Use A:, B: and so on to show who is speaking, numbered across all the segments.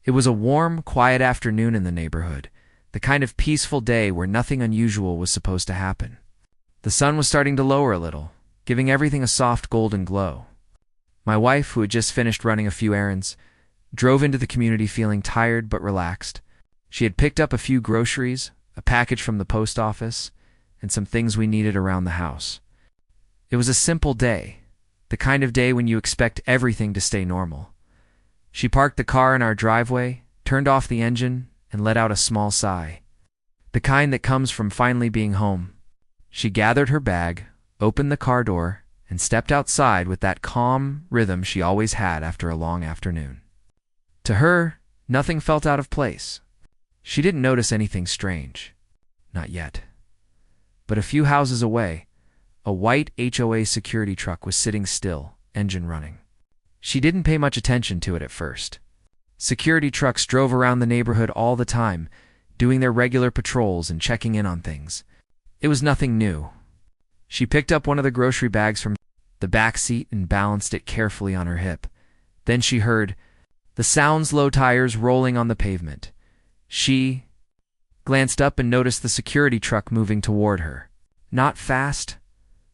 A: It was a warm, quiet afternoon in the neighborhood, the kind of peaceful day where nothing unusual was supposed to happen. The sun was starting to lower a little, giving everything a soft golden glow. My wife, who had just finished running a few errands, drove into the community feeling tired but relaxed. She had picked up a few groceries, a package from the post office, and some things we needed around the house. It was a simple day, the kind of day when you expect everything to stay normal. She parked the car in our driveway, turned off the engine, and let out a small sigh. The kind that comes from finally being home. She gathered her bag, opened the car door, and stepped outside with that calm rhythm she always had after a long afternoon. To her, nothing felt out of place. She didn't notice anything strange. Not yet. But a few houses away, a white HOA security truck was sitting still, engine running. She didn't pay much attention to it at first. Security trucks drove around the neighborhood all the time, doing their regular patrols and checking in on things. It was nothing new. She picked up one of the grocery bags from the back seat and balanced it carefully on her hip. Then she heard the sound slow tires rolling on the pavement. She glanced up and noticed the security truck moving toward her. Not fast,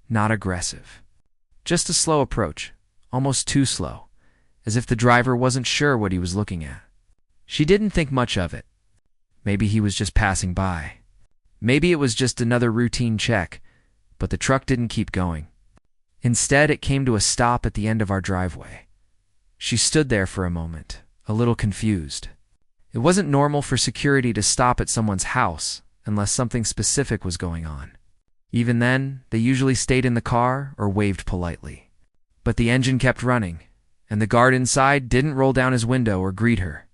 A: not aggressive. Just a slow approach, almost too slow, as if the driver wasn't sure what he was looking at. She didn't think much of it. Maybe he was just passing by. Maybe it was just another routine check, but the truck didn't keep going. Instead, it came to a stop at the end of our driveway. She stood there for a moment, a little confused. It wasn't normal for security to stop at someone's house unless something specific was going on. Even then, they usually stayed in the car or waved politely. But the engine kept running, and the guard inside didn't roll down his window or greet her.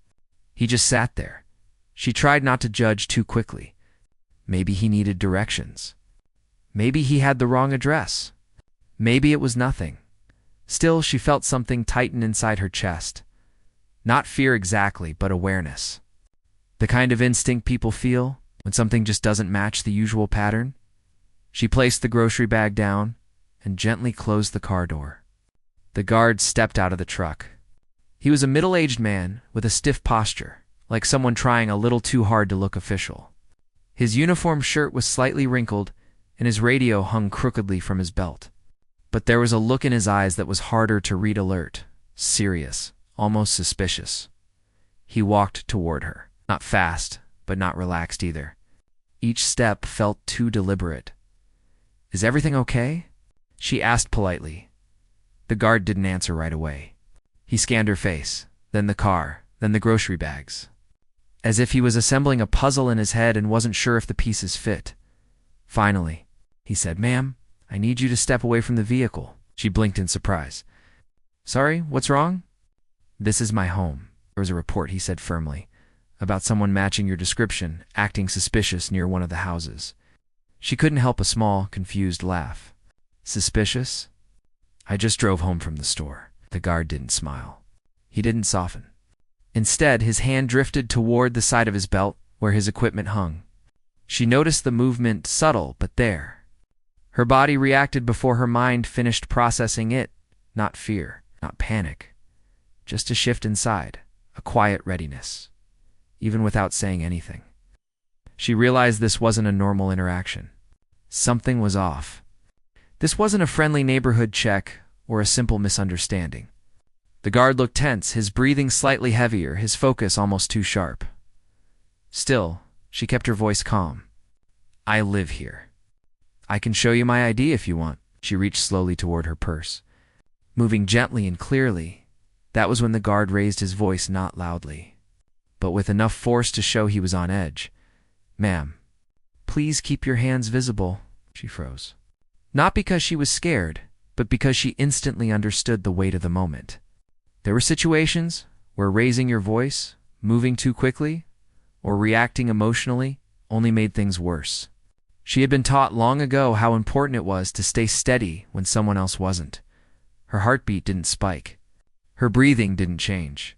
A: He just sat there. She tried not to judge too quickly. Maybe he needed directions. Maybe he had the wrong address. Maybe it was nothing. Still, she felt something tighten inside her chest. Not fear exactly, but awareness. The kind of instinct people feel when something just doesn't match the usual pattern. She placed the grocery bag down and gently closed the car door. The guard stepped out of the truck. He was a middle-aged man with a stiff posture, like someone trying a little too hard to look official. His uniform shirt was slightly wrinkled, and his radio hung crookedly from his belt. But there was a look in his eyes that was harder to read: alert, serious, almost suspicious. He walked toward her, not fast, but not relaxed either. Each step felt too deliberate. "Is everything okay?" she asked politely. The guard didn't answer right away. He scanned her face, then the car, then the grocery bags, as if he was assembling a puzzle in his head and wasn't sure if the pieces fit. Finally, he said, "Ma'am, I need you to step away from the vehicle." She blinked in surprise. "Sorry, what's wrong?" "This is my home." There was a report, he said firmly, about someone matching your description, acting suspicious near one of the houses. She couldn't help a small, confused laugh. "Suspicious? I just drove home from the store." The guard didn't smile. He didn't soften. Instead, his hand drifted toward the side of his belt, where his equipment hung. She noticed the movement, subtle but there. Her body reacted before her mind finished processing it. Not fear, not panic. Just a shift inside, a quiet readiness, even without saying anything. She realized this wasn't a normal interaction. Something was off. This wasn't a friendly neighborhood check or a simple misunderstanding. The guard looked tense, his breathing slightly heavier, his focus almost too sharp. Still, she kept her voice calm. "I live here. I can show you my ID if you want." She reached slowly toward her purse. Moving gently and clearly, that was when the guard raised his voice, not loudly, but with enough force to show he was on edge. "Ma'am, please keep your hands visible." She froze. Not because she was scared, but because she instantly understood the weight of the moment. There were situations where raising your voice, moving too quickly, or reacting emotionally only made things worse. She had been taught long ago how important it was to stay steady when someone else wasn't. Her heartbeat didn't spike. Her breathing didn't change.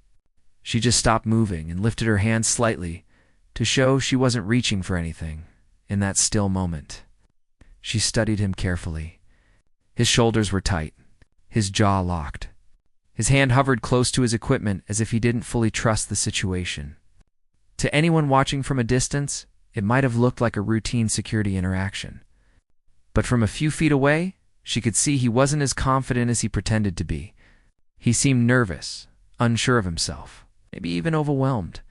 A: She just stopped moving and lifted her hands slightly to show she wasn't reaching for anything in that still moment. She studied him carefully. His shoulders were tight, his jaw locked, His hand hovered close to his equipment as if he didn't fully trust the situation. To anyone watching from a distance, it might have looked like a routine security interaction. But from a few feet away, she could see he wasn't as confident as he pretended to be. He seemed nervous, unsure of himself, maybe even overwhelmed.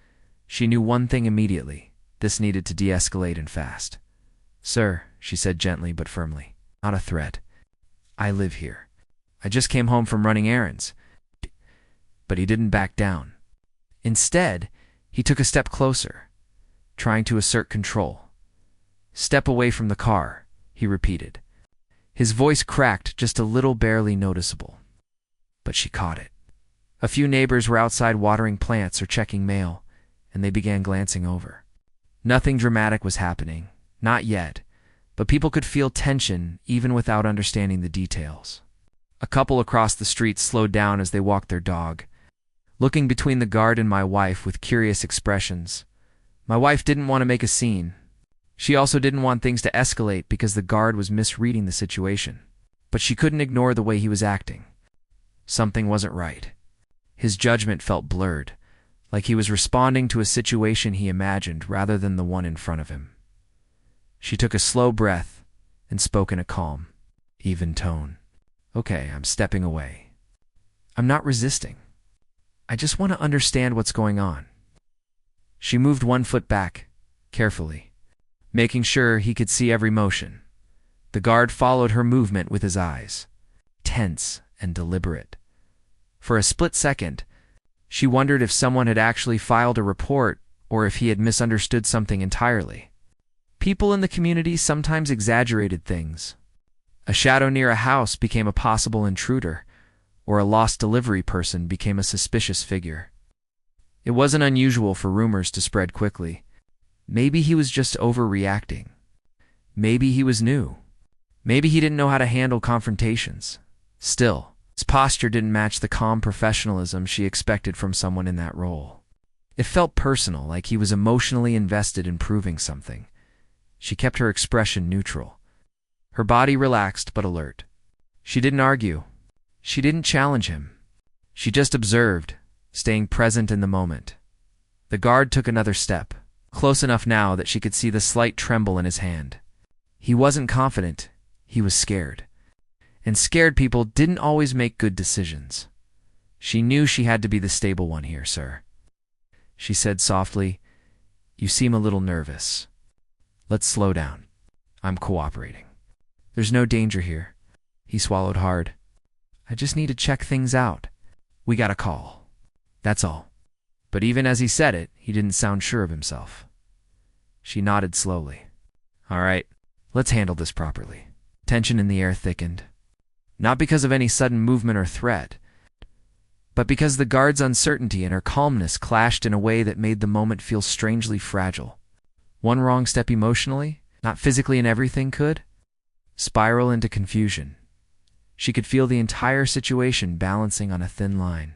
A: She knew one thing immediately: this needed to de-escalate and fast. "Sir," she said gently but firmly, "not a threat. I live here. I just came home from running errands." But he didn't back down. Instead, he took a step closer, trying to assert control. "Step away from the car," he repeated. His voice cracked just a little, barely noticeable. But she caught it. A few neighbors were outside watering plants or checking mail, and they began glancing over. Nothing dramatic was happening, not yet, but people could feel tension even without understanding the details. A couple across the street slowed down as they walked their dog, looking between the guard and my wife with curious expressions. My wife didn't want to make a scene. She also didn't want things to escalate because the guard was misreading the situation. But she couldn't ignore the way he was acting. Something wasn't right. His judgment felt blurred, like he was responding to a situation he imagined rather than the one in front of him. She took a slow breath and spoke in a calm, even tone. "Okay, I'm stepping away. I'm not resisting. I just want to understand what's going on." She moved one foot back, carefully, making sure he could see every motion. The guard followed her movement with his eyes, tense and deliberate. For a split second, she wondered if someone had actually filed a report or if he had misunderstood something entirely. People in the community sometimes exaggerated things. A shadow near a house became a possible intruder, or a lost delivery person became a suspicious figure. It wasn't unusual for rumors to spread quickly. Maybe he was just overreacting. Maybe he was new. Maybe he didn't know how to handle confrontations. Still, his posture didn't match the calm professionalism she expected from someone in that role. It felt personal, like he was emotionally invested in proving something. She kept her expression neutral, her body relaxed but alert. She didn't argue. She didn't challenge him. She just observed, staying present in the moment. The guard took another step, close enough now that she could see the slight tremble in his hand. He wasn't confident, he was scared. And scared people didn't always make good decisions. She knew she had to be the stable one here, sir. She said softly, "You seem a little nervous. Let's slow down. I'm cooperating. There's no danger here." He swallowed hard. "I just need to check things out. We got a call. That's all." But even as he said it, he didn't sound sure of himself. She nodded slowly. "All right, let's handle this properly." Tension in the air thickened. Not because of any sudden movement or threat, but because the guard's uncertainty and her calmness clashed in a way that made the moment feel strangely fragile. One wrong step emotionally, not physically in everything, could spiral into confusion. She could feel the entire situation balancing on a thin line.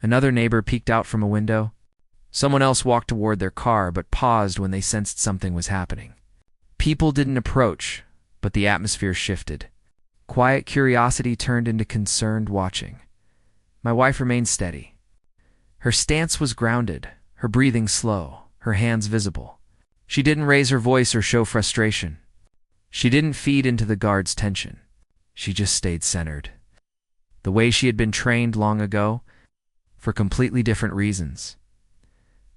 A: Another neighbor peeked out from a window. Someone else walked toward their car but paused when they sensed something was happening. People didn't approach, but the atmosphere shifted. Quiet curiosity turned into concerned watching. My wife remained steady. Her stance was grounded, her breathing slow, her hands visible. She didn't raise her voice or show frustration. She didn't feed into the guard's tension. She just stayed centered. The way she had been trained long ago, for completely different reasons.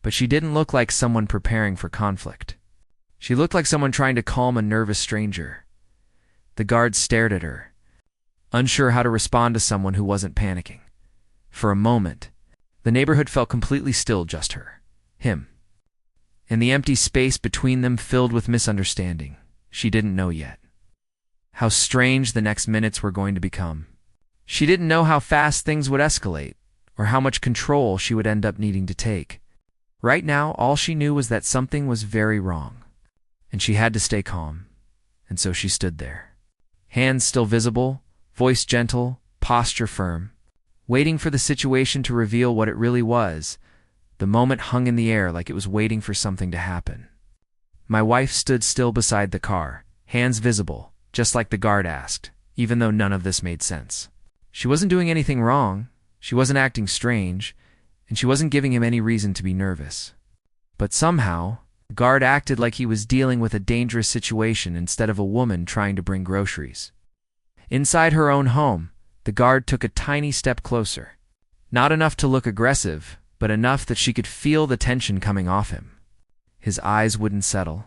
A: But she didn't look like someone preparing for conflict. She looked like someone trying to calm a nervous stranger. The guard stared at her, unsure how to respond to someone who wasn't panicking. For a moment, the neighborhood felt completely still, just her, him, and the empty space between them filled with misunderstanding. She didn't know yet how strange the next minutes were going to become. She didn't know how fast things would escalate, or how much control she would end up needing to take. Right now, all she knew was that something was very wrong, and she had to stay calm, and so she stood there. Hands still visible, voice gentle, posture firm, waiting for the situation to reveal what it really was. The moment hung in the air like it was waiting for something to happen. My wife stood still beside the car, hands visible, just like the guard asked, even though none of this made sense. She wasn't doing anything wrong, She wasn't acting strange, and she wasn't giving him any reason to be nervous. But somehow, the guard acted like he was dealing with a dangerous situation instead of a woman trying to bring groceries. Inside her own home, the guard took a tiny step closer. Not enough to look aggressive, but enough that she could feel the tension coming off him. His eyes wouldn't settle.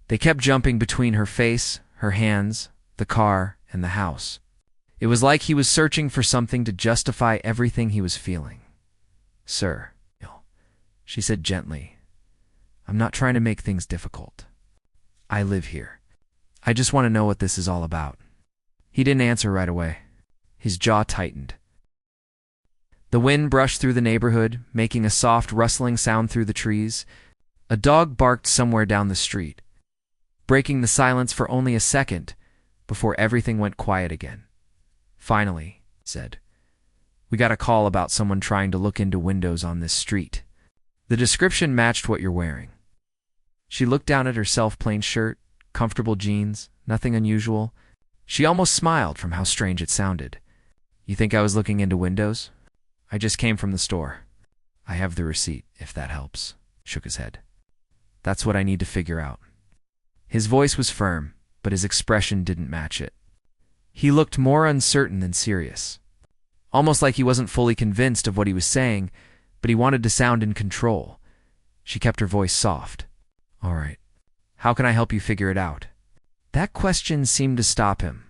A: They kept jumping between her face, her hands, the car, and the house. It was like he was searching for something to justify everything he was feeling. "Sir," she said gently, "I'm not trying to make things difficult. I live here. I just want to know what this is all about." He didn't answer right away. His jaw tightened. The wind brushed through the neighborhood, making a soft rustling sound through the trees. A dog barked somewhere down the street, breaking the silence for only a second before everything went quiet again. "Finally," he said, "we got a call about someone trying to look into windows on this street. The description matched what you're wearing." She looked down at herself, plain shirt, comfortable jeans, nothing unusual. She almost smiled from how strange it sounded. "You think I was looking into windows? I just came from the store. I have the receipt, if that helps." Shook his head. "That's what I need to figure out." His voice was firm, but his expression didn't match it. He looked more uncertain than serious. Almost like he wasn't fully convinced of what he was saying, but he wanted to sound in control. She kept her voice soft. "All right. How can I help you figure it out?" That question seemed to stop him.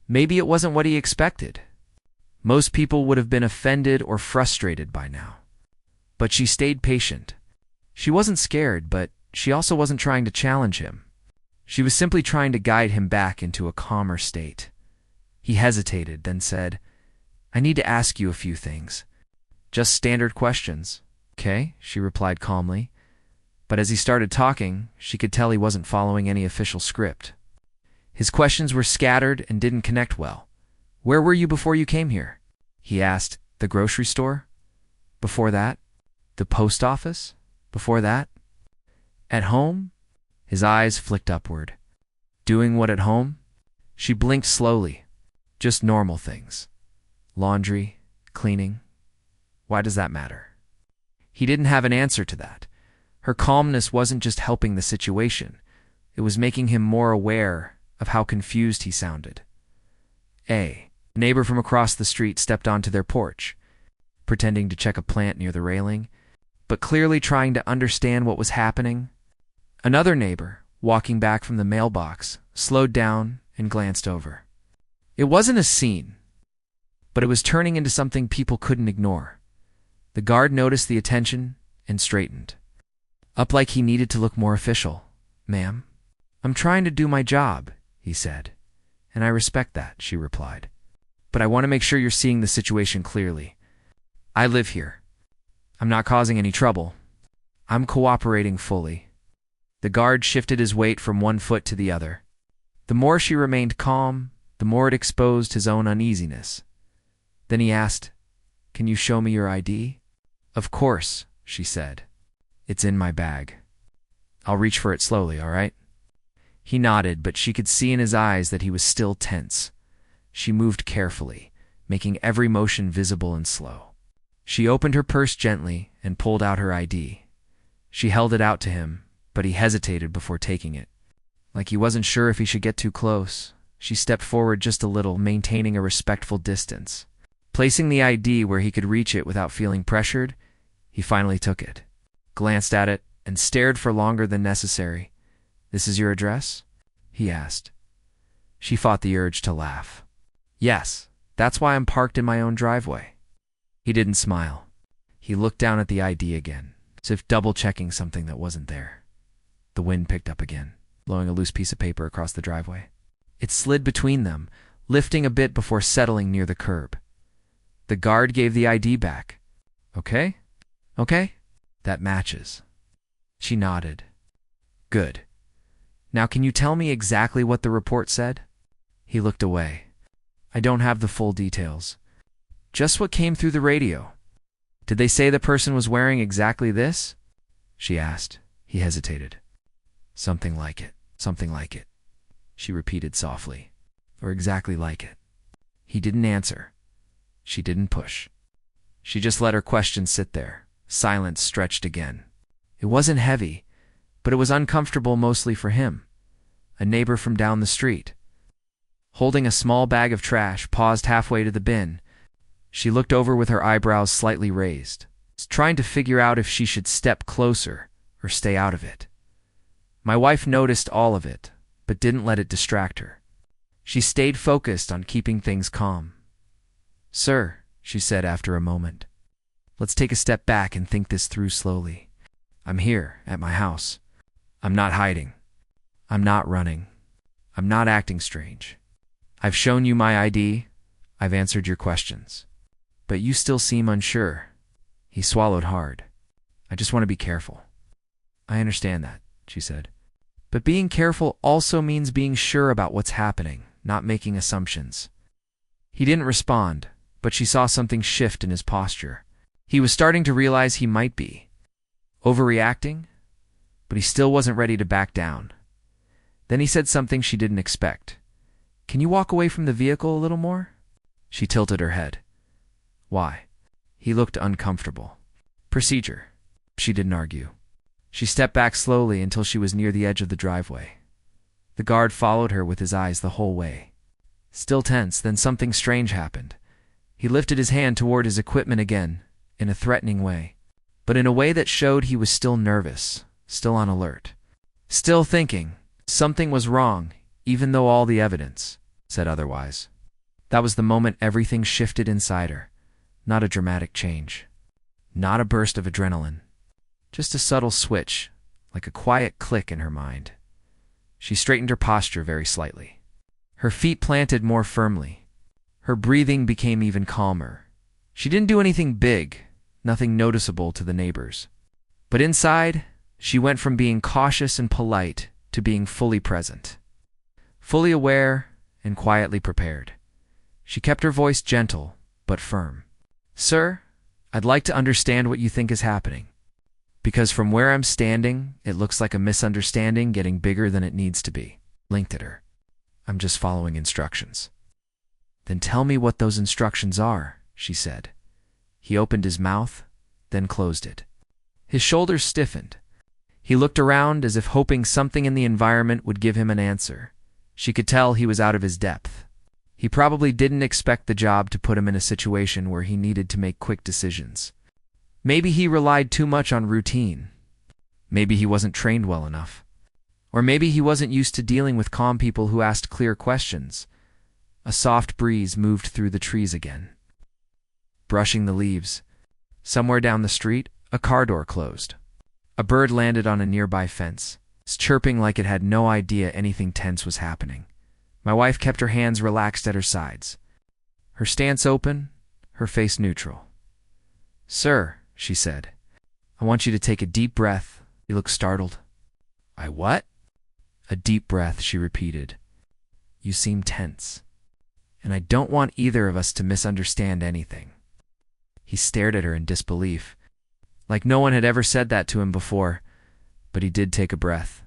A: Maybe it wasn't what he expected. Most people would have been offended or frustrated by now. But she stayed patient. She wasn't scared, but she also wasn't trying to challenge him. She was simply trying to guide him back into a calmer state. He hesitated, then said, "I need to ask you a few things. Just standard questions." "Okay," she replied calmly. But as he started talking, she could tell he wasn't following any official script. His questions were scattered and didn't connect well. "Where were you before you came here?" he asked. "The grocery store? Before that? The post office? Before that? At home?" His eyes flicked upward. "Doing what at home?" She blinked slowly. "Just normal things. Laundry, cleaning. Why does that matter?" He didn't have an answer to that. Her calmness wasn't just helping the situation. It was making him more aware of how confused he sounded. A neighbor from across the street stepped onto their porch, pretending to check a plant near the railing, but clearly trying to understand what was happening. Another neighbor, walking back from the mailbox, slowed down and glanced over. It wasn't a scene, but it was turning into something people couldn't ignore. The guard noticed the attention and straightened, up like he needed to look more official. "Ma'am, I'm trying to do my job," he said. "And I respect that," she replied. "But I want to make sure you're seeing the situation clearly. I live here. I'm not causing any trouble. I'm cooperating fully." The guard shifted his weight from one foot to the other. The more she remained calm, the more it exposed his own uneasiness. Then he asked, "Can you show me your ID?" "Of course," she said. "It's in my bag. I'll reach for it slowly, all right?" He nodded, but she could see in his eyes that he was still tense. She moved carefully, making every motion visible and slow. She opened her purse gently and pulled out her ID. She held it out to him, but he hesitated before taking it. Like he wasn't sure if he should get too close, she stepped forward just a little, maintaining a respectful distance. Placing the ID where he could reach it without feeling pressured, he finally took it, glanced at it, and stared for longer than necessary. "This is your address?" he asked. She fought the urge to laugh. "Yes, that's why I'm parked in my own driveway." He didn't smile. He looked down at the ID again, as if double-checking something that wasn't there. The wind picked up again, blowing a loose piece of paper across the driveway. It slid between them, lifting a bit before settling near the curb. The guard gave the ID back. "Okay? Okay? That matches." She nodded. "Good. Now can you tell me exactly what the report said?" He looked away. "I don't have the full details. Just what came through the radio." "Did they say the person was wearing exactly this?" she asked. He hesitated. Something like it," she repeated softly. "Or exactly like it." He didn't answer, She didn't push. She just let her question sit there. Silence stretched again. It wasn't heavy, but it was uncomfortable mostly for him. A neighbor from down the street, holding a small bag of trash, paused halfway to the bin. She looked over with her eyebrows slightly raised, trying to figure out if she should step closer or stay out of it. My wife noticed all of it, but didn't let it distract her. She stayed focused on keeping things calm. "Sir," she said after a moment, "let's take a step back and think this through slowly. I'm here, at my house. I'm not hiding. I'm not running. I'm not acting strange. I've shown you my ID. I've answered your questions. But you still seem unsure." He swallowed hard. "I just want to be careful." "I understand that," she said. "But being careful also means being sure about what's happening, not making assumptions." He didn't respond, but she saw something shift in his posture. He was starting to realize he might be overreacting, but he still wasn't ready to back down. Then he said something she didn't expect. "Can you walk away from the vehicle a little more?" She tilted her head. "Why?" He looked uncomfortable. "Procedure." She didn't argue. She stepped back slowly until she was near the edge of the driveway. The guard followed her with his eyes the whole way. Still tense, then something strange happened. He lifted his hand toward his equipment again, in a threatening way, but in a way that showed he was still nervous, still on alert, still thinking something was wrong, even though all the evidence said otherwise. That was the moment everything shifted inside her. Not a dramatic change, not a burst of adrenaline, just a subtle switch, like a quiet click in her mind. She straightened her posture very slightly. Her feet planted more firmly. Her breathing became even calmer. She didn't do anything big, nothing noticeable to the neighbors. But inside, she went from being cautious and polite to being fully present, fully aware and quietly prepared. She kept her voice gentle but firm. "Sir, I'd like to understand what you think is happening. Because from where I'm standing, it looks like a misunderstanding getting bigger than it needs to be." Blinked at her. "I'm just following instructions." "Then tell me what those instructions are," she said. He opened his mouth, then closed it. His shoulders stiffened. He looked around as if hoping something in the environment would give him an answer. She could tell he was out of his depth. He probably didn't expect the job to put him in a situation where he needed to make quick decisions. Maybe he relied too much on routine. Maybe he wasn't trained well enough. Or maybe he wasn't used to dealing with calm people who asked clear questions. A soft breeze moved through the trees again, brushing the leaves. Somewhere down the street, a car door closed. A bird landed on a nearby fence, chirping like it had no idea anything tense was happening. My wife kept her hands relaxed at her sides, her stance open, her face neutral. "Sir," she said, "I want you to take a deep breath." He looked startled. "I what?" "A deep breath," she repeated. "You seem tense, and I don't want either of us to misunderstand anything." He stared at her in disbelief, like no one had ever said that to him before, but he did take a breath.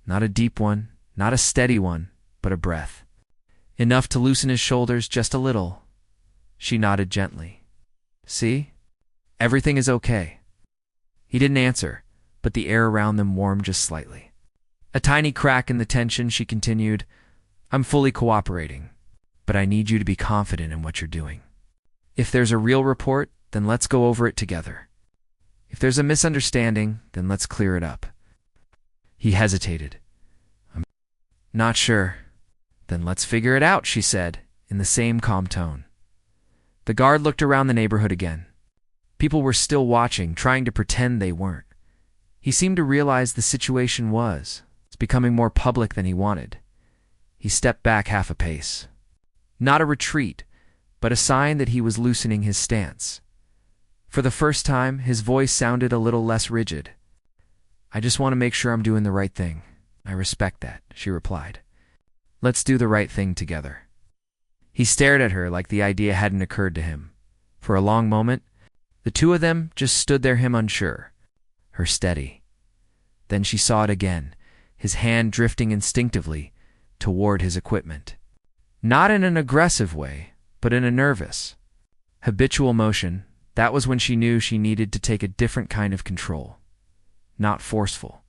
A: Not a deep one, not a steady one, but a breath. Enough to loosen his shoulders just a little. She nodded gently. "See? Everything is okay." He didn't answer, but the air around them warmed just slightly. A tiny crack in the tension, she continued, "I'm fully cooperating, but I need you to be confident in what you're doing. If there's a real report, then let's go over it together. If there's a misunderstanding, then let's clear it up." He hesitated. "I'm not sure." "Then let's figure it out," she said, in the same calm tone. The guard looked around the neighborhood again. People were still watching, trying to pretend they weren't. He seemed to realize the situation was becoming more public than he wanted. He stepped back half a pace. Not a retreat, but a sign that he was loosening his stance. For the first time, his voice sounded a little less rigid. "I just want to make sure I'm doing the right thing." "I respect that," she replied. "Let's do the right thing together." He stared at her like the idea hadn't occurred to him. For a long moment, the two of them just stood there, him unsure, her steady. Then she saw it again, his hand drifting instinctively toward his equipment. Not in an aggressive way, but in a nervous, Habitual motion, that was when she knew she needed to take a different kind of control. Not forceful.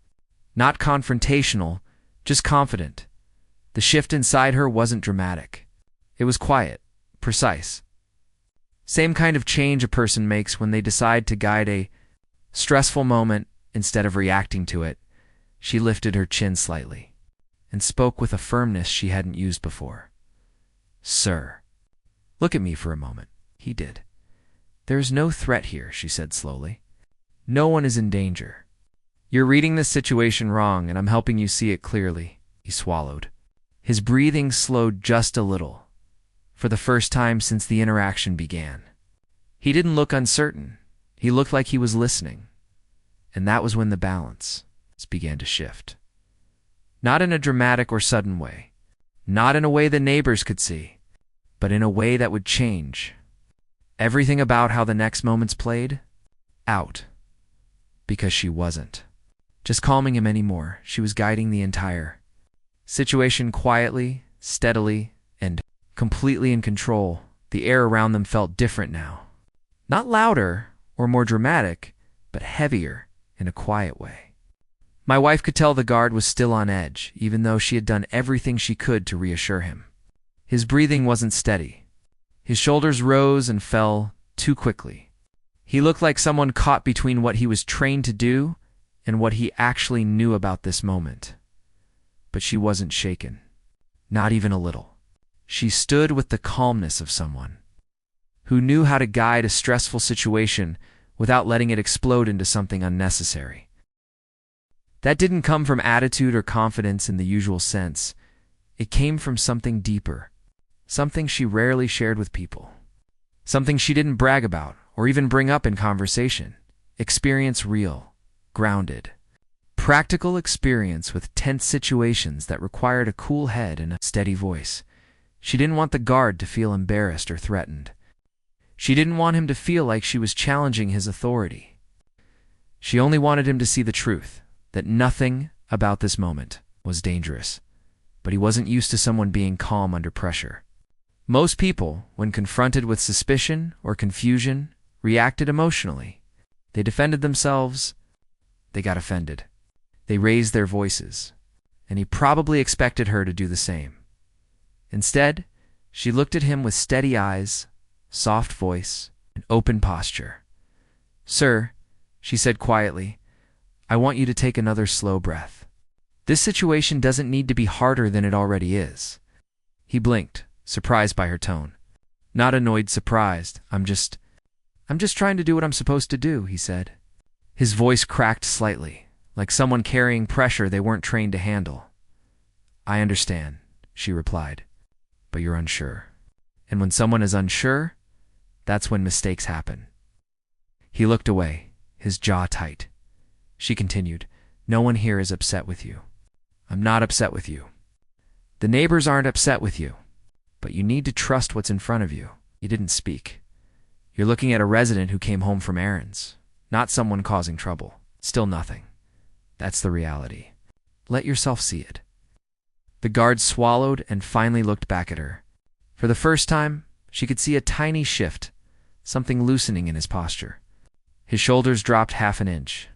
A: Not confrontational, just confident. The shift inside her wasn't dramatic. It was quiet, precise. Same kind of change a person makes when they decide to guide a stressful moment instead of reacting to it. She lifted her chin slightly and spoke with a firmness she hadn't used before. "Sir, look at me for a moment." He did. "There is no threat here," she said slowly. "No one is in danger. You're reading this situation wrong, and I'm helping you see it clearly." He swallowed. His breathing slowed just a little, for the first time since the interaction began. He didn't look uncertain. He looked like he was listening. And that was when the balance began to shift. Not in a dramatic or sudden way. Not in a way the neighbors could see, but in a way that would change everything about how the next moments played out. Because she wasn't just calming him anymore. She was guiding the entire situation quietly, steadily, and completely in control. The air around them felt different now. Not louder or more dramatic, but heavier in a quiet way. My wife could tell the guard was still on edge, even though she had done everything she could to reassure him. His breathing wasn't steady. His shoulders rose and fell too quickly. He looked like someone caught between what he was trained to do and what he actually knew about this moment. But she wasn't shaken. Not even a little. She stood with the calmness of someone who knew how to guide a stressful situation without letting it explode into something unnecessary. That didn't come from attitude or confidence in the usual sense. It came from something deeper, something she rarely shared with people, something she didn't brag about or even bring up in conversation. Experience real, grounded, practical experience with tense situations that required a cool head and a steady voice. She didn't want the guard to feel embarrassed or threatened. She didn't want him to feel like she was challenging his authority. She only wanted him to see the truth, that nothing about this moment was dangerous. But he wasn't used to someone being calm under pressure. Most people, when confronted with suspicion or confusion, reacted emotionally. They defended themselves. They got offended. They raised their voices. And he probably expected her to do the same. Instead, she looked at him with steady eyes, soft voice, and open posture. "Sir," she said quietly, "I want you to take another slow breath. This situation doesn't need to be harder than it already is." He blinked, surprised by her tone. Not annoyed, surprised. I'm just trying to do what I'm supposed to do," he said. His voice cracked slightly, like someone carrying pressure they weren't trained to handle. "I understand," she replied, "but you're unsure. And when someone is unsure, that's when mistakes happen." He looked away, his jaw tight. She continued, "No one here is upset with you. I'm not upset with you. The neighbors aren't upset with you. But you need to trust what's in front of you." He didn't speak. "You're looking at a resident who came home from errands, not someone causing trouble. Still nothing. That's the reality. Let yourself see it." The guard swallowed and finally looked back at her. For the first time, she could see a tiny shift, something loosening in his posture. His shoulders dropped half an inch.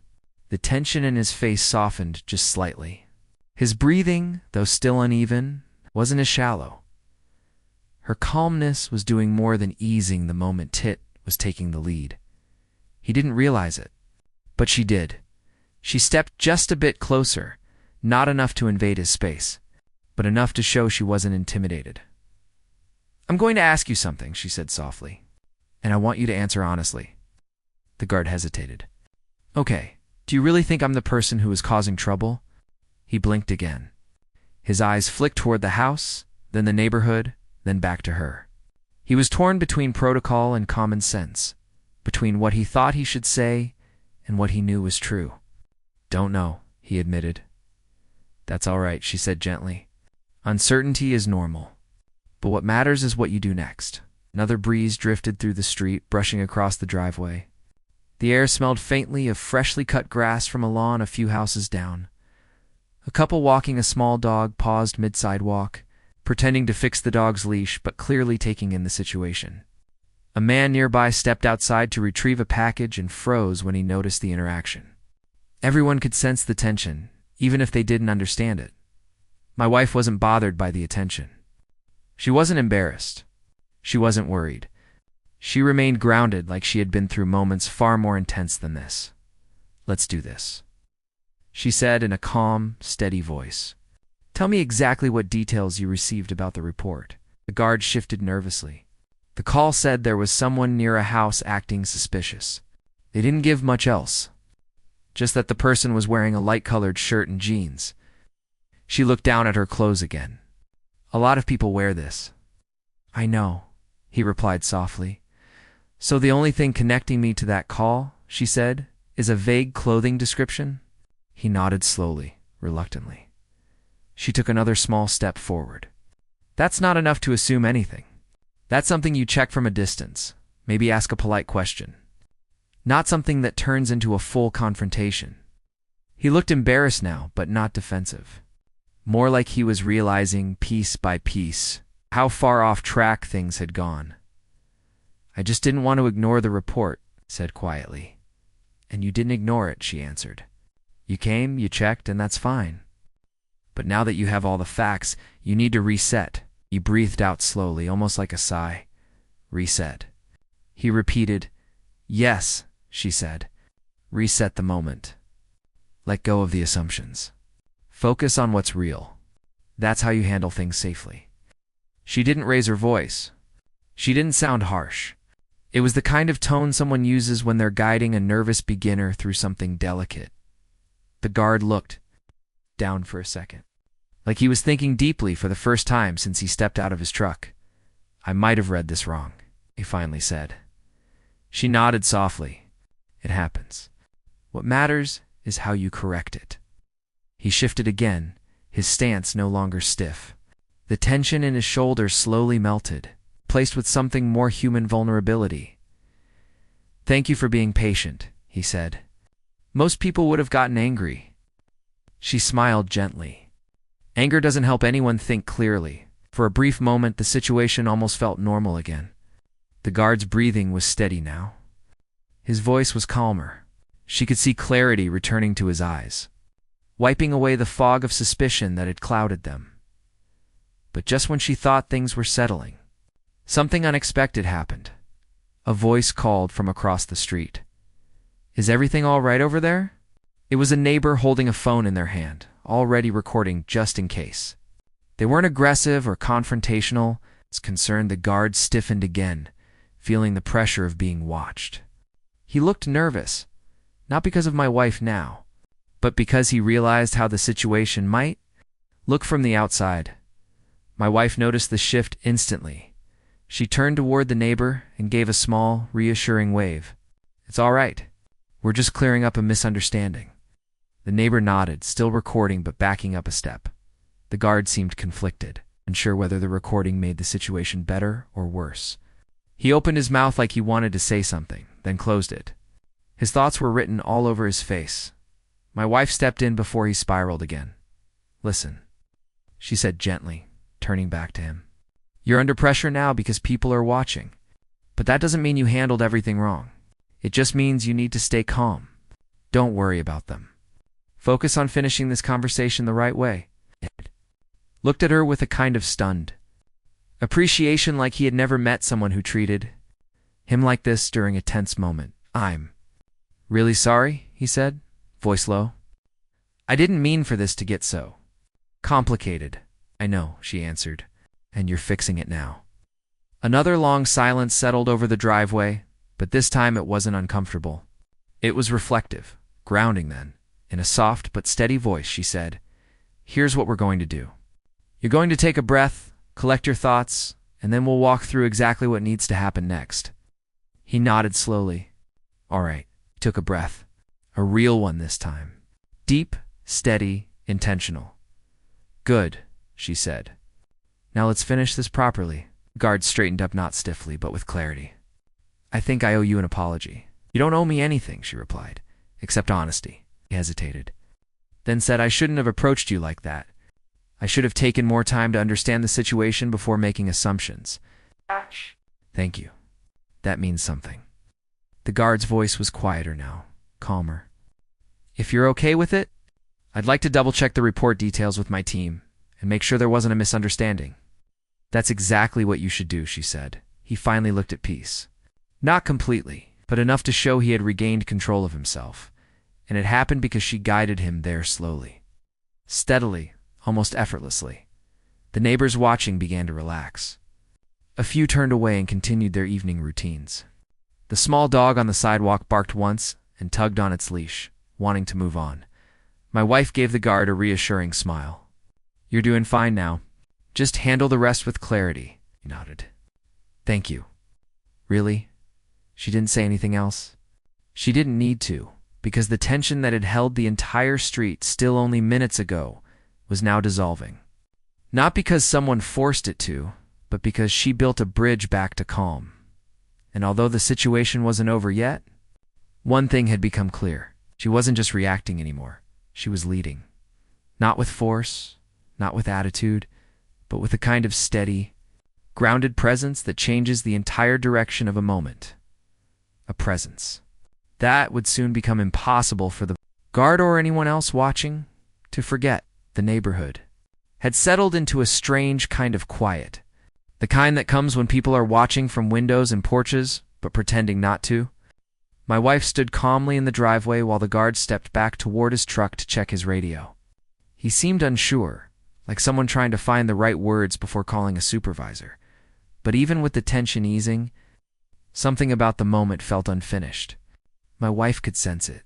A: The tension in his face softened just slightly. His breathing, though still uneven, wasn't as shallow. Her calmness was doing more than easing the moment Tit was taking the lead. He didn't realize it, but she did. She stepped just a bit closer, not enough to invade his space, but enough to show she wasn't intimidated. "I'm going to ask you something," she said softly, "and I want you to answer honestly." The guard hesitated. "Okay, do you really think I'm the person who is causing trouble?" He blinked again. His eyes flicked toward the house, then the neighborhood, then back to her. He was torn between protocol and common sense, between what he thought he should say and what he knew was true. "Don't know," he admitted. "That's all right," she said gently. "Uncertainty is normal. But what matters is what you do next." Another breeze drifted through the street, brushing across the driveway. The air smelled faintly of freshly cut grass from a lawn a few houses down. A couple walking a small dog paused mid-sidewalk, pretending to fix the dog's leash but clearly taking in the situation. A man nearby stepped outside to retrieve a package and froze when he noticed the interaction. Everyone could sense the tension, even if they didn't understand it. My wife wasn't bothered by the attention. She wasn't embarrassed. She wasn't worried. She remained grounded like she had been through moments far more intense than this. "Let's do this," she said in a calm, steady voice. "Tell me exactly what details you received about the report." The guard shifted nervously. The call said there was someone near a house acting suspicious. They didn't give much else. Just that the person was wearing a light-colored shirt and jeans. She looked down at her clothes again. "A lot of people wear this." "I know," he replied softly. "So the only thing connecting me to that call," she said, "is a vague clothing description?" He nodded slowly, reluctantly. She took another small step forward. "That's not enough to assume anything. That's something you check from a distance, maybe ask a polite question. Not something that turns into a full confrontation." He looked embarrassed now, but not defensive. More like he was realizing, piece by piece, how far off track things had gone. "I just didn't want to ignore the report," said quietly. "And you didn't ignore it," she answered. "You came, you checked, and that's fine. But now that you have all the facts, you need to reset." He breathed out slowly, almost like a sigh. "Reset." He repeated. "Yes," she said. "Reset the moment. Let go of the assumptions. Focus on what's real. That's how you handle things safely." She didn't raise her voice. She didn't sound harsh. It was the kind of tone someone uses when they're guiding a nervous beginner through something delicate. The guard looked down for a second, like he was thinking deeply for the first time since he stepped out of his truck. "I might have read this wrong," he finally said. She nodded softly. "It happens. What matters is how you correct it." He shifted again, his stance no longer stiff. The tension in his shoulders slowly melted, placed with something more human vulnerability. "Thank you for being patient," he said. "Most people would have gotten angry." She smiled gently. Anger doesn't help anyone think clearly. For a brief moment, the situation almost felt normal again. The guard's breathing was steady now. His voice was calmer. She could see clarity returning to his eyes, wiping away the fog of suspicion that had clouded them. But just when she thought things were settling, something unexpected happened. A voice called from across the street. "Is everything all right over there?" It was a neighbor holding a phone in their hand, already recording just in case. They weren't aggressive or confrontational. As concerned, the guard stiffened again, feeling the pressure of being watched. He looked nervous, not because of my wife now, but because he realized how the situation might look from the outside. My wife noticed the shift instantly. She turned toward the neighbor and gave a small, reassuring wave. "It's all right. We're just clearing up a misunderstanding." The neighbor nodded, still recording but backing up a step. The guard seemed conflicted, unsure whether the recording made the situation better or worse. He opened his mouth like he wanted to say something, then closed it. His thoughts were written all over his face. My wife stepped in before he spiraled again. "Listen," she said gently, turning back to him. "You're under pressure now because people are watching. But that doesn't mean you handled everything wrong. It just means you need to stay calm. Don't worry about them. Focus on finishing this conversation the right way." Looked at her with a kind of stunned appreciation, like he had never met someone who treated him like this during a tense moment. "I'm really sorry," he said, voice low. "I didn't mean for this to get so complicated." "I know," she answered, "and you're fixing it now." Another long silence settled over the driveway, but this time it wasn't uncomfortable. It was reflective, grounding then. In a soft but steady voice, she said, "Here's what we're going to do. You're going to take a breath, collect your thoughts, and then we'll walk through exactly what needs to happen next." He nodded slowly. "All right." He took a breath. A real one this time. Deep, steady, intentional. "Good," she said. "Now let's finish this properly." Guard straightened up, not stiffly, but with clarity. "I think I owe you an apology." "You don't owe me anything," she replied, "except honesty." He hesitated, then said, "I shouldn't have approached you like that. I should have taken more time to understand the situation before making assumptions." "Thank you." That means something. The guard's voice was quieter now, calmer. If you're okay with it, I'd like to double-check the report details with my team and make sure there wasn't a misunderstanding. That's exactly what you should do, she said. He finally looked at peace. Not completely, but enough to show he had regained control of himself. And it happened because she guided him there slowly. Steadily, almost effortlessly. The neighbors watching began to relax. A few turned away and continued their evening routines. The small dog on the sidewalk barked once and tugged on its leash, wanting to move on. My wife gave the guard a reassuring smile. You're doing fine now. Just handle the rest with clarity, he nodded. Thank you. Really? She didn't say anything else? She didn't need to, because the tension that had held the entire street still only minutes ago was now dissolving. Not because someone forced it to, but because she built a bridge back to calm. And although the situation wasn't over yet, one thing had become clear. She wasn't just reacting anymore. She was leading. Not with force, not with attitude, but with a kind of steady, grounded presence that changes the entire direction of a moment. A presence. That would soon become impossible for the guard or anyone else watching to forget. The neighborhood had settled into a strange kind of quiet. The kind that comes when people are watching from windows and porches, but pretending not to. My wife stood calmly in the driveway while the guard stepped back toward his truck to check his radio. He seemed unsure, like someone trying to find the right words before calling a supervisor. But even with the tension easing, something about the moment felt unfinished. My wife could sense it.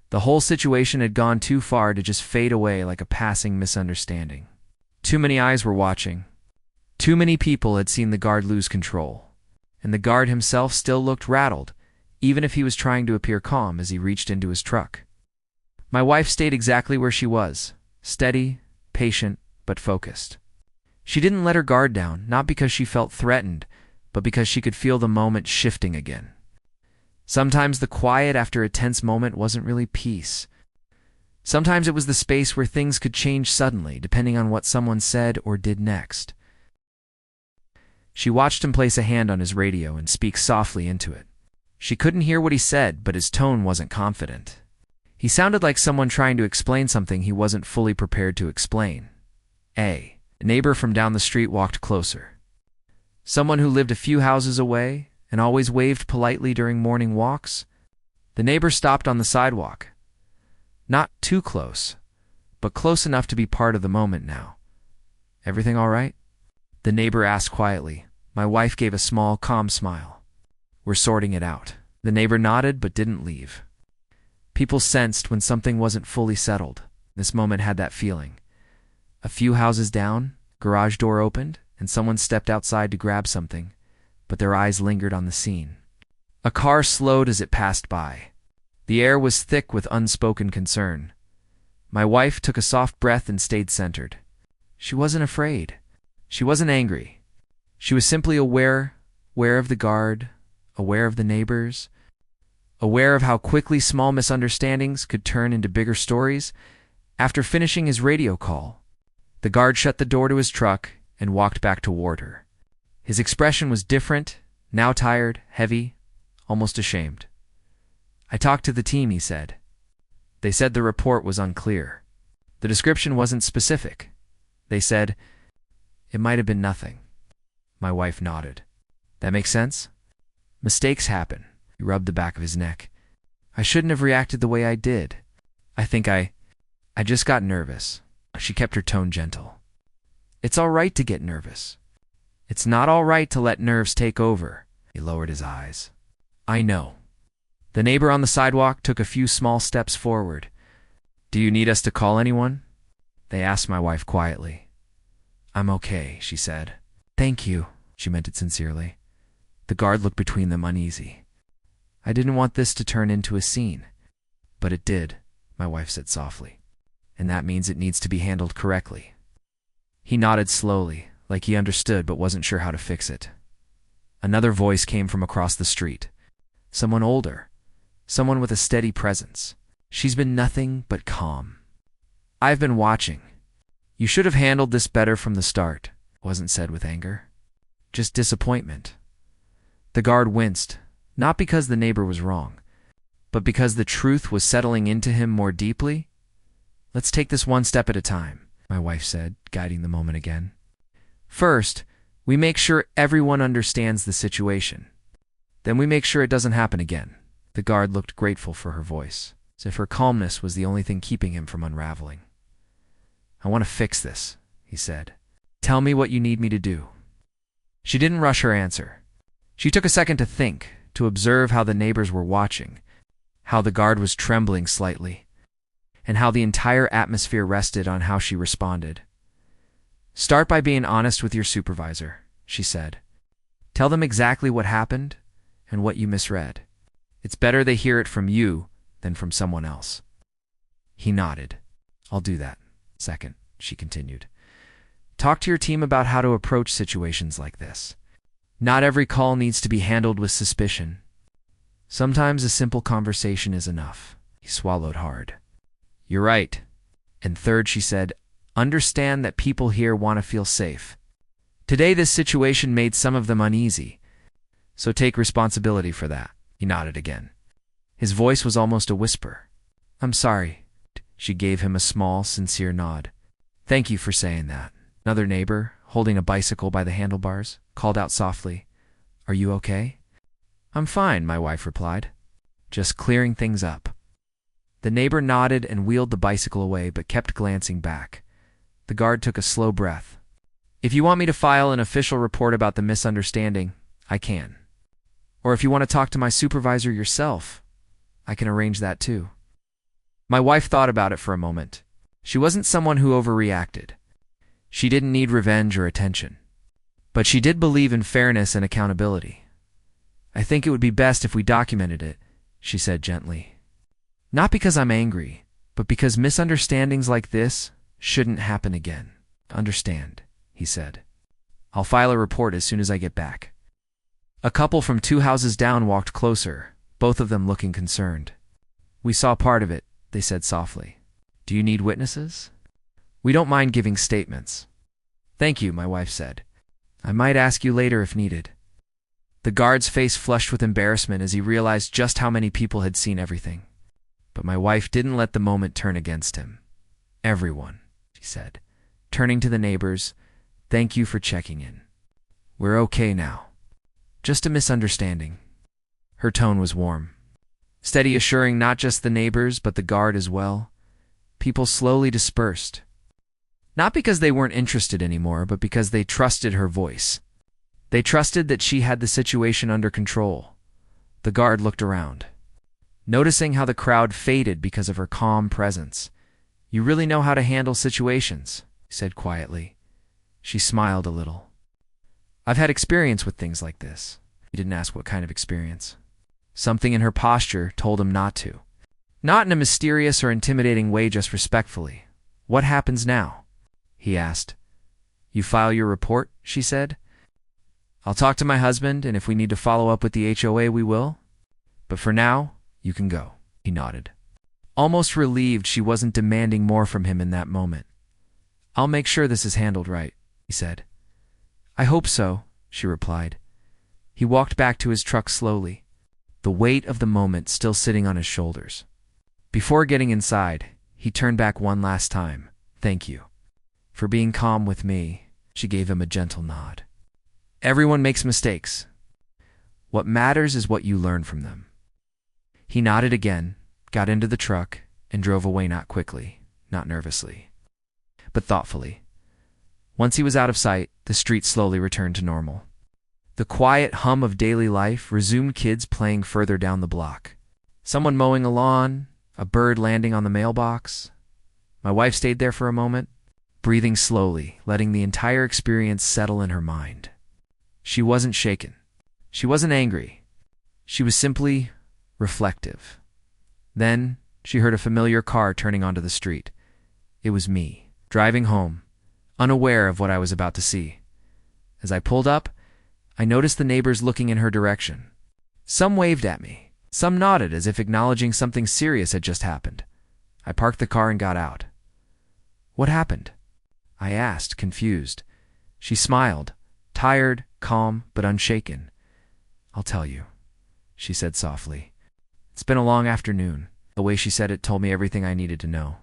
A: The whole situation had gone too far to just fade away like a passing misunderstanding. Too many eyes were watching. Too many people had seen the guard lose control. And the guard himself still looked rattled, even if he was trying to appear calm as he reached into his truck. My wife stayed exactly where she was, steady, patient, but focused. She didn't let her guard down, not because she felt threatened, but because she could feel the moment shifting again. Sometimes the quiet after a tense moment wasn't really peace. Sometimes it was the space where things could change suddenly, depending on what someone said or did next. She watched him place a hand on his radio and speak softly into it. She couldn't hear what he said, but his tone wasn't confident. He sounded like someone trying to explain something he wasn't fully prepared to explain. A neighbor from down the street walked closer. Someone who lived a few houses away and always waved politely during morning walks. The neighbor stopped on the sidewalk. Not too close, but close enough to be part of the moment now. Everything all right? The neighbor asked quietly. My wife gave a small, calm smile. We're sorting it out. The neighbor nodded but didn't leave. People sensed when something wasn't fully settled. This moment had that feeling. A few houses down, garage door opened, and someone stepped outside to grab something, but their eyes lingered on the scene. A car slowed as it passed by. The air was thick with unspoken concern. My wife took a soft breath and stayed centered. She wasn't afraid. She wasn't angry. She was simply aware of the guard, aware of the neighbors, aware of how quickly small misunderstandings could turn into bigger stories. After finishing his radio call, the guard shut the door to his truck and walked back toward her. His expression was different, now tired, heavy, almost ashamed. I talked to the team, he said. They said the report was unclear. The description wasn't specific. They said, it might have been nothing. My wife nodded. That makes sense? Mistakes happen. He rubbed the back of his neck. I shouldn't have reacted the way I did. I think I just got nervous. She kept her tone gentle. It's all right to get nervous. It's not all right to let nerves take over. He lowered his eyes. I know. The neighbor on the sidewalk took a few small steps forward. Do you need us to call anyone? They asked my wife quietly. I'm okay, she said. Thank you. She meant it sincerely. The guard looked between them uneasy. I didn't want this to turn into a scene. But it did, my wife said softly. And that means it needs to be handled correctly. He nodded slowly, like he understood but wasn't sure how to fix it. Another voice came from across the street. Someone older. Someone with a steady presence. She's been nothing but calm. I've been watching. You should have handled this better from the start, wasn't said with anger. Just disappointment. The guard winced, not because the neighbor was wrong, but because the truth was settling into him more deeply. "Let's take this one step at a time," my wife said, guiding the moment again. "First, we make sure everyone understands the situation. Then we make sure it doesn't happen again." The guard looked grateful for her voice, as if her calmness was the only thing keeping him from unraveling. "I want to fix this," he said. "Tell me what you need me to do." She didn't rush her answer. She took a second to think, to observe how the neighbors were watching, how the guard was trembling slightly, and how the entire atmosphere rested on how she responded. "Start by being honest with your supervisor," she said. "Tell them exactly what happened and what you misread. It's better they hear it from you than from someone else." He nodded. "I'll do that." "Second," she continued, "talk to your team about how to approach situations like this. Not every call needs to be handled with suspicion. Sometimes a simple conversation is enough." He swallowed hard. "You're right." And third, she said, "Understand that people here want to feel safe. Today this situation made some of them uneasy, so take responsibility for that." He nodded again. His voice was almost a whisper. "I'm sorry." She gave him a small, sincere nod. "Thank you for saying that." Another neighbor, holding a bicycle by the handlebars, called out softly, "Are you okay?" "I'm fine," my wife replied. "Just clearing things up." The neighbor nodded and wheeled the bicycle away, but kept glancing back. The guard took a slow breath. "If you want me to file an official report about the misunderstanding, I can. Or if you want to talk to my supervisor yourself, I can arrange that too." My wife thought about it for a moment. She wasn't someone who overreacted. She didn't need revenge or attention. But she did believe in fairness and accountability. "I think it would be best if we documented it," she said gently. "Not because I'm angry, but because misunderstandings like this shouldn't happen again." "Understand," he said. "I'll file a report as soon as I get back." A couple from 2 houses down walked closer, both of them looking concerned. "We saw part of it," they said softly. "Do you need witnesses?" "We don't mind giving statements." "Thank you," my wife said. "I might ask you later if needed." The guard's face flushed with embarrassment as he realized just how many people had seen everything. But my wife didn't let the moment turn against him. "Everyone," she said, turning to the neighbors, "thank you for checking in. We're okay now. Just a misunderstanding." Her tone was warm, steady, assuring not just the neighbors but the guard as well. People slowly dispersed. Not because they weren't interested anymore, but because they trusted her voice. They trusted that she had the situation under control. The guard looked around, noticing how the crowd faded because of her calm presence. "You really know how to handle situations," he said quietly. She smiled a little. "I've had experience with things like this." He didn't ask what kind of experience. Something in her posture told him not to. Not in a mysterious or intimidating way, just respectfully. "What happens now?" he asked. "You file your report," she said. "I'll talk to my husband, and if we need to follow up with the HOA, we will. But for now, you can go." He nodded, almost relieved she wasn't demanding more from him in that moment. "I'll make sure this is handled right," he said. "I hope so," she replied. He walked back to his truck slowly, the weight of the moment still sitting on his shoulders. Before getting inside, he turned back one last time. "Thank you for being calm with me." She gave him a gentle nod. "Everyone makes mistakes. What matters is what you learn from them." He nodded again, got into the truck, and drove away, not quickly, not nervously, but thoughtfully. Once he was out of sight, the street slowly returned to normal. The quiet hum of daily life resumed, kids playing further down the block, someone mowing a lawn, a bird landing on the mailbox. My wife stayed there for a moment, breathing slowly, letting the entire experience settle in her mind. She wasn't shaken. She wasn't angry. She was simply reflective. Then she heard a familiar car turning onto the street. It was me, driving home, unaware of what I was about to see. As I pulled up, I noticed the neighbors looking in her direction. Some waved at me. Some nodded as if acknowledging something serious had just happened. I parked the car and got out. "What happened?" I asked, confused. She smiled, tired, calm, but unshaken. "I'll tell you," she said softly. "It's been a long afternoon." The way she said it told me everything I needed to know.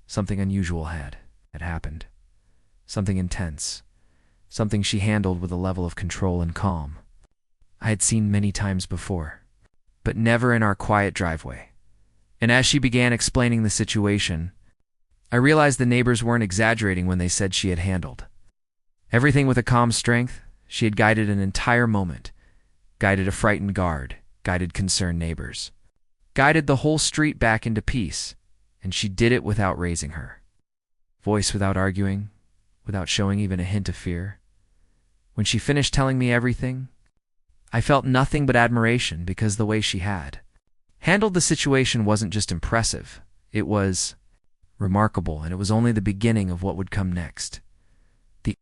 A: Something unusual had happened. Something intense. Something she handled with a level of control and calm I had seen many times before, but never in our quiet driveway. And as she began explaining the situation, I realized the neighbors weren't exaggerating when they said she had handled everything with a calm strength. She had guided an entire moment, guided a frightened guard, guided concerned neighbors, guided the whole street back into peace, and she did it without raising her voice, without arguing, without showing even a hint of fear. When she finished telling me everything, I felt nothing but admiration, because the way she had handled the situation wasn't just impressive, it was remarkable, and it was only the beginning of what would come next. The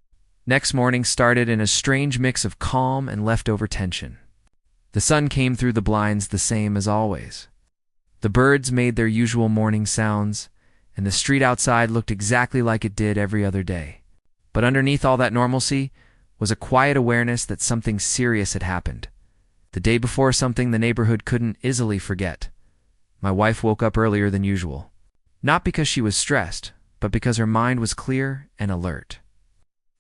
A: next morning started in a strange mix of calm and leftover tension. The sun came through the blinds the same as always. The birds made their usual morning sounds, and the street outside looked exactly like it did every other day. But underneath all that normalcy was a quiet awareness that something serious had happened. The day before, something the neighborhood couldn't easily forget. My wife woke up earlier than usual. Not because she was stressed, but because her mind was clear and alert.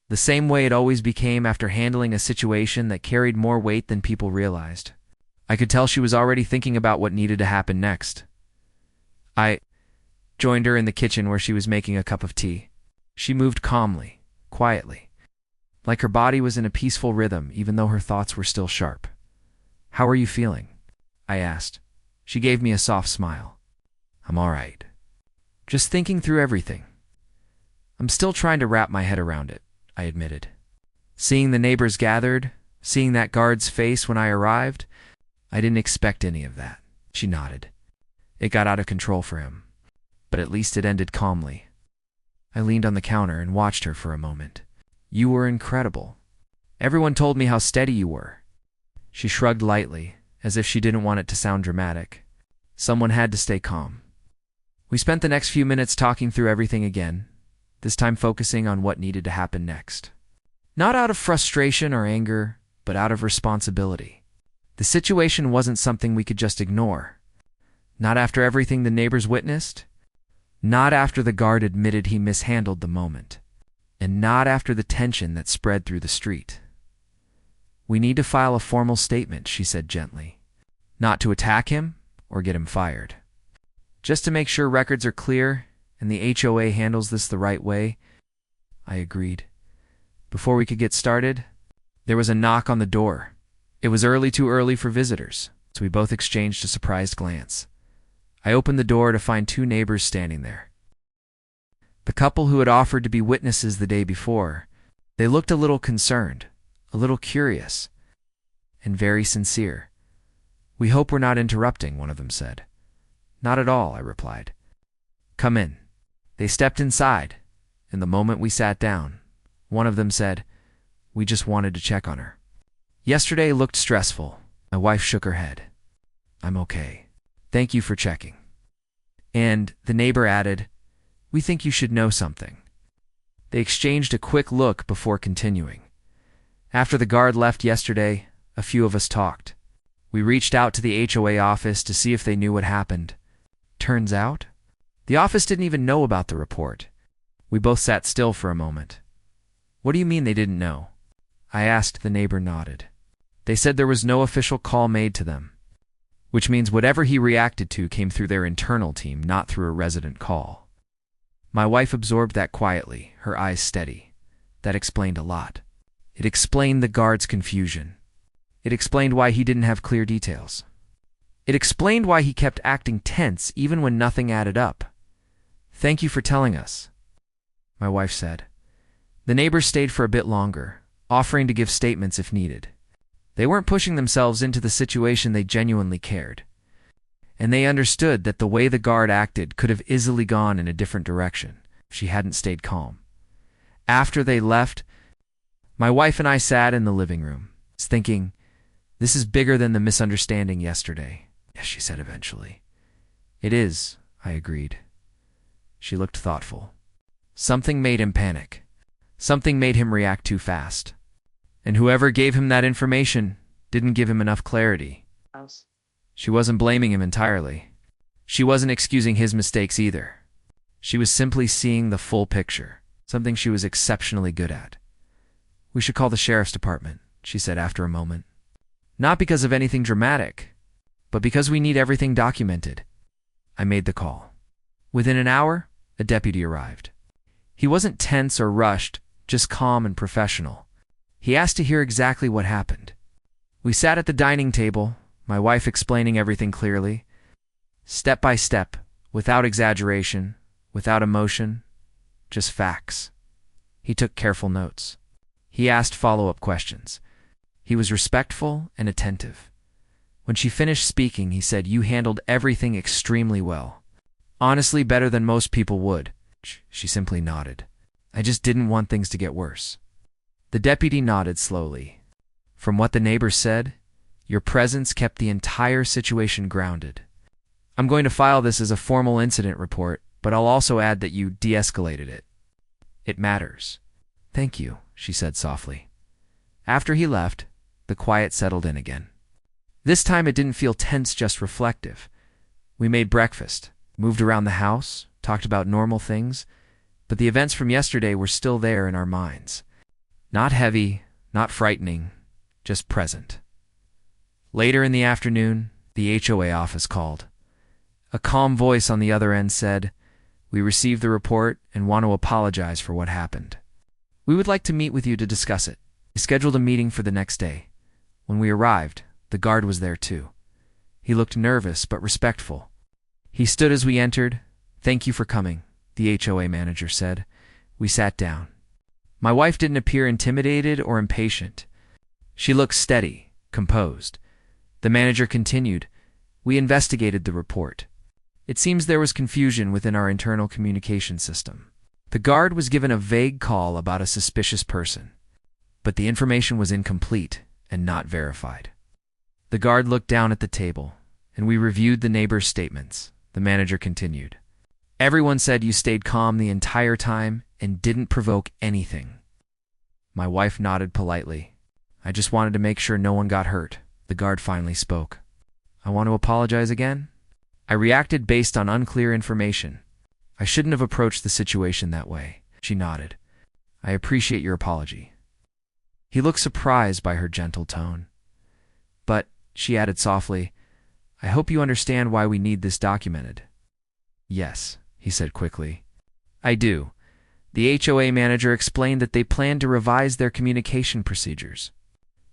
A: The same way it always became after handling a situation that carried more weight than people realized. I could tell she was already thinking about what needed to happen next. I joined her in the kitchen where she was making a cup of tea. She moved calmly, quietly, like her body was in a peaceful rhythm even though her thoughts were still sharp. "How are you feeling?" I asked. She gave me a soft smile. "I'm all right. Just thinking through everything." "I'm still trying to wrap my head around it," I admitted. Seeing the neighbors gathered, seeing that guard's face when I arrived, I didn't expect any of that. She nodded. "It got out of control for him, but at least it ended calmly." I leaned on the counter and watched her for a moment. "You were incredible. Everyone told me how steady you were." She shrugged lightly, as if she didn't want it to sound dramatic. Someone had to stay calm. We spent the next few minutes talking through everything again, this time focusing on what needed to happen next. Not out of frustration or anger, but out of responsibility. The situation wasn't something we could just ignore. Not after everything the neighbors witnessed. Not after the guard admitted he mishandled the moment. And not after the tension that spread through the street. "We need to file a formal statement," she said gently. "Not to attack him or get him fired. Just to make sure records are clear and the HOA handles this the right way." I agreed. Before we could get started, there was a knock on the door. It was too early for visitors, so we both exchanged a surprised glance. I opened the door to find two neighbors standing there. The couple who had offered to be witnesses the day before. They looked a little concerned, a little curious, and very sincere. "We hope we're not interrupting," one of them said. "Not at all," I replied. "Come in." They stepped inside, and the moment we sat down, one of them said, "We just wanted to check on her. Yesterday looked stressful." My wife shook her head. "I'm okay. Thank you for checking." And the neighbor added, "We think you should know something." They exchanged a quick look before continuing. "After the guard left yesterday, a few of us talked. We reached out to the HOA office to see if they knew what happened. Turns out, the office didn't even know about the report." We both sat still for a moment. "What do you mean they didn't know?" I asked. The neighbor nodded. "They said there was no official call made to them, which means whatever he reacted to came through their internal team, not through a resident call." My wife absorbed that quietly, her eyes steady. That explained a lot. It explained the guard's confusion. It explained why he didn't have clear details. It explained why he kept acting tense even when nothing added up. "Thank you for telling us," my wife said. The neighbors stayed for a bit longer, offering to give statements if needed. They weren't pushing themselves into the situation, they genuinely cared. And they understood that the way the guard acted could have easily gone in a different direction if she hadn't stayed calm. After they left, my wife and I sat in the living room, thinking, "This is bigger than the misunderstanding yesterday," she said eventually. "It is," I agreed. She looked thoughtful. Something made him panic. Something made him react too fast. And whoever gave him that information, didn't give him enough clarity. She wasn't blaming him entirely. She wasn't excusing his mistakes either. She was simply seeing the full picture, something she was exceptionally good at. "We should call the sheriff's department," she said after a moment. "Not because of anything dramatic, but because we need everything documented." I made the call. Within an hour, a deputy arrived. He wasn't tense or rushed, just calm and professional. He asked to hear exactly what happened. We sat at the dining table, my wife explaining everything clearly, step by step, without exaggeration, without emotion, just facts. He took careful notes. He asked follow-up questions. He was respectful and attentive. When she finished speaking, he said, "You handled everything extremely well. Honestly, better than most people would." She simply nodded. "I just didn't want things to get worse." The deputy nodded slowly. "From what the neighbors said, your presence kept the entire situation grounded. I'm going to file this as a formal incident report, but I'll also add that you de-escalated it. It matters." "Thank you," she said softly. After he left, the quiet settled in again. This time it didn't feel tense, just reflective. We made breakfast, moved around the house, talked about normal things, but the events from yesterday were still there in our minds. Not heavy, not frightening, just present. Later in the afternoon, the HOA office called. A calm voice on the other end said, "We received the report and want to apologize for what happened. We would like to meet with you to discuss it." We scheduled a meeting for the next day. When we arrived, the guard was there too. He looked nervous but respectful. He stood as we entered. "Thank you for coming," the HOA manager said. We sat down. My wife didn't appear intimidated or impatient. She looked steady, composed. The manager continued, "We investigated the report. It seems there was confusion within our internal communication system. The guard was given a vague call about a suspicious person, but the information was incomplete and not verified." The guard looked down at the table, and we reviewed the neighbors' statements. The manager continued, "Everyone said you stayed calm the entire time and didn't provoke anything." My wife nodded politely. "I just wanted to make sure no one got hurt." The guard finally spoke. "I want to apologize again. I reacted based on unclear information. I shouldn't have approached the situation that way." She nodded. "I appreciate your apology." He looked surprised by her gentle tone. "But," she added softly, "I hope you understand why we need this documented." "Yes," he said quickly. "I do." The HOA manager explained that they planned to revise their communication procedures,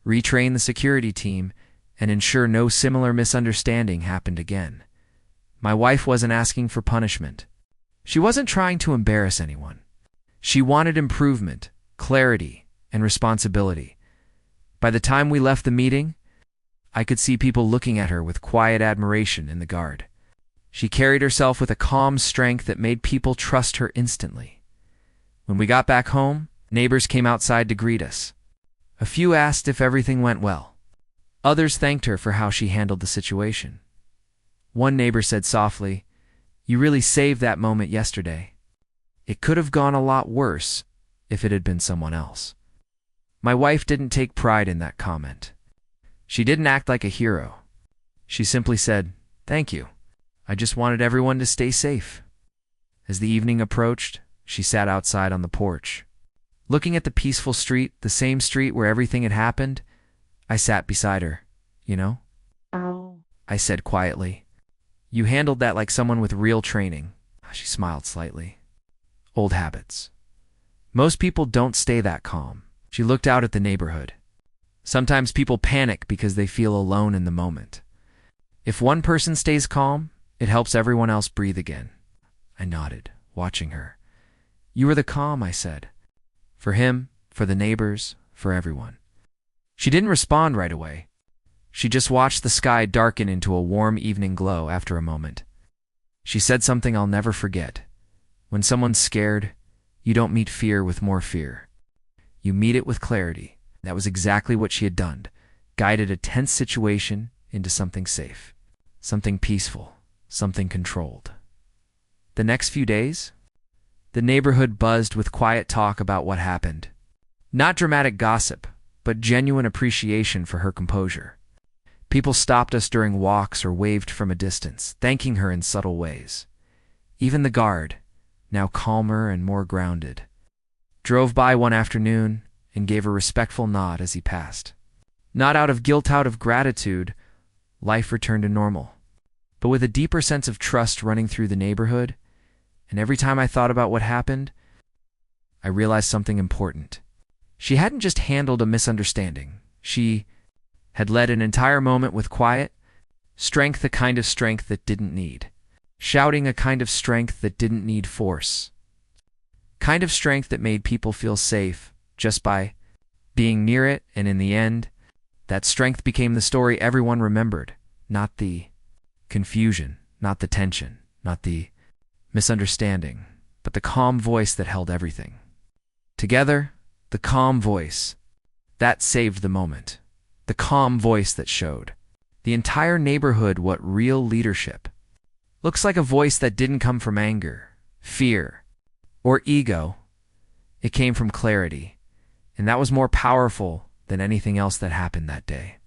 A: retrain the security team, and ensure no similar misunderstanding happened again. My wife wasn't asking for punishment. She wasn't trying to embarrass anyone. She wanted improvement, clarity, and responsibility. By the time we left the meeting, I could see people looking at her with quiet admiration in the guard. She carried herself with a calm strength that made people trust her instantly. When we got back home, neighbors came outside to greet us. A few asked if everything went well. Others thanked her for how she handled the situation. One neighbor said softly, "You really saved that moment yesterday. It could have gone a lot worse if it had been someone else." My wife didn't take pride in that comment. She didn't act like a hero. She simply said, "Thank you. I just wanted everyone to stay safe." As the evening approached, she sat outside on the porch. Looking at the peaceful street, the same street where everything had happened, I sat beside her. "You know," I said quietly, "you handled that like someone with real training." She smiled slightly. "Old habits. Most people don't stay that calm." She looked out at the neighborhood. "Sometimes people panic because they feel alone in the moment. If one person stays calm, it helps everyone else breathe again." I nodded, watching her. "You were the calm," I said. "For him, for the neighbors, for everyone." She didn't respond right away. She just watched the sky darken into a warm evening glow after a moment. She said something I'll never forget. "When someone's scared, you don't meet fear with more fear. You meet it with clarity." That was exactly what she had done, guided a tense situation into something safe, something peaceful, something controlled. The next few days, the neighborhood buzzed with quiet talk about what happened. Not dramatic gossip, but genuine appreciation for her composure. People stopped us during walks or waved from a distance, thanking her in subtle ways. Even the guard, now calmer and more grounded, drove by one afternoon and gave a respectful nod as he passed. Not out of guilt, out of gratitude, life returned to normal, but with a deeper sense of trust running through the neighborhood. And every time I thought about what happened, I realized something important. She hadn't just handled a misunderstanding. She had led an entire moment with quiet strength, a kind of strength that didn't need shouting, a kind of strength that didn't need force, kind of strength that made people feel safe just by being near it. And in the end, that strength became the story everyone remembered, not the confusion, not the tension, not the misunderstanding, but the calm voice that held everything together. The calm voice that saved the moment. The calm voice that showed the entire neighborhood what real leadership looks like. A voice that didn't come from anger, fear, or ego. It came from clarity, and that was more powerful than anything else that happened that day.